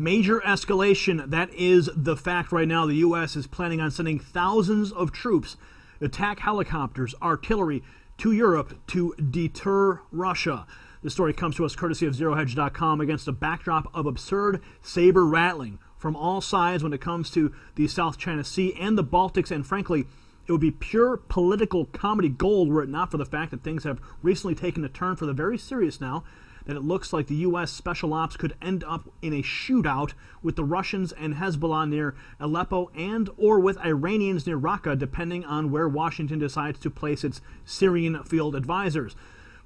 Major escalation. That is the fact right now. The U.S. is planning on sending thousands of troops, attack helicopters, artillery to Europe to deter Russia. This story comes to us courtesy of ZeroHedge.com against a backdrop of absurd saber rattling from all sides when it comes to the South China Sea and the Baltics, and frankly, it would be pure political comedy gold were it not for the fact that things have recently taken a turn for the very serious now, that it looks like the U.S. Special Ops could end up in a shootout with the Russians and Hezbollah near Aleppo and or with Iranians near Raqqa, depending on where Washington decides to place its Syrian field advisors.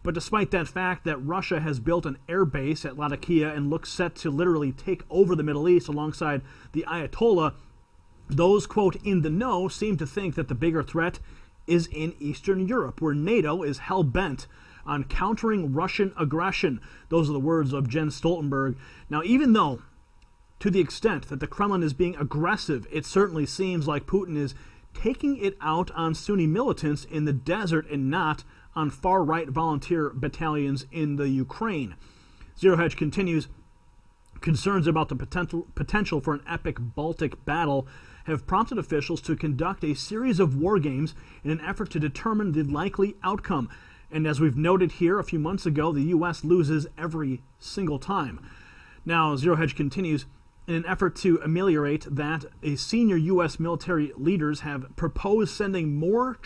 But despite that fact that Russia has built an air base at Latakia and looks set to literally take over the Middle East alongside the Ayatollah, those, quote, in the know seem to think that the bigger threat is in Eastern Europe, where NATO is hell-bent on countering Russian aggression. Those are the words of Jens Stoltenberg. Now, even though, to the extent that the Kremlin is being aggressive, it certainly seems like Putin is taking it out on Sunni militants in the desert and not on far-right volunteer battalions in the Ukraine. Zero Hedge continues, concerns about the potential for an epic Baltic battle have prompted officials to conduct a series of war games in an effort to determine the likely outcome. And as we've noted here a few months ago, the U.S. loses every single time. Now, Zero Hedge continues, in an effort to ameliorate that, a senior U.S. military leaders have proposed sending more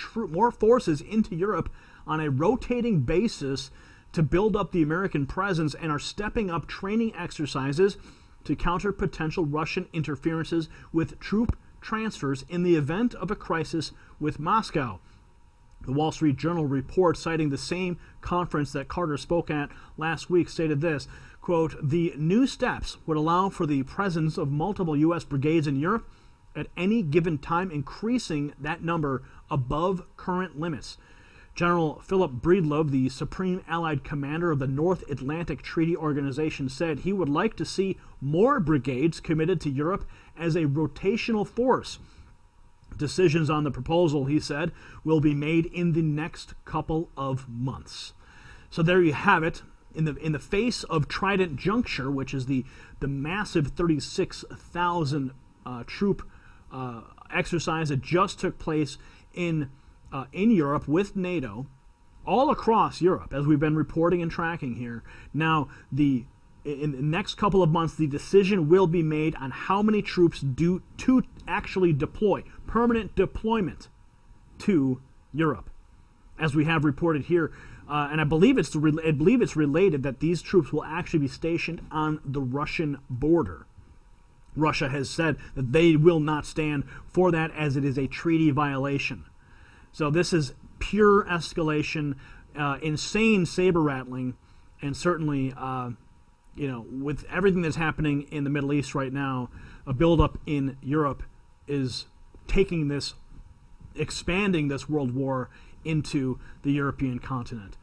forces into Europe on a rotating basis to build up the American presence and are stepping up training exercises to counter potential Russian interferences with troop transfers in the event of a crisis with Moscow. The Wall Street Journal report, citing the same conference that Carter spoke at last week, stated this, quote, the new steps would allow for the presence of multiple U.S. brigades in Europe at any given time, increasing that number above current limits. General Philip Breedlove, the Supreme Allied Commander of the North Atlantic Treaty Organization, said he would like to see more brigades committed to Europe as a rotational force. Decisions on the proposal, he said, will be made in the next couple of months. So there you have it. In the face of Trident Juncture, which is the massive 36,000 troop exercise that just took place in Europe with NATO, all across Europe, as we've been reporting and tracking here. Now, in the next couple of months, the decision will be made on how many troops to actually deploy, permanent deployment to Europe, as we have reported here. And I believe it's related that these troops will actually be stationed on the Russian border. Russia has said that they will not stand for that, as it is a treaty violation. So this is pure escalation, insane saber rattling, and certainly, with everything that's happening in the Middle East right now, a buildup in Europe is expanding this world war into the European continent.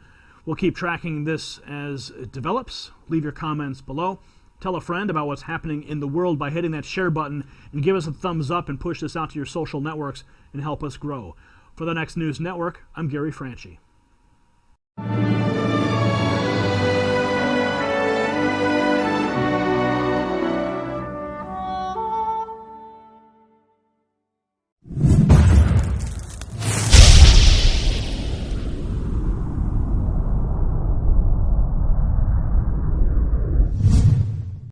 We'll keep tracking this as it develops. Leave your comments below. Tell a friend about what's happening in the world by hitting that share button, and give us a thumbs up and push this out to your social networks and help us grow. For the Next News Network, I'm Gary Franchi.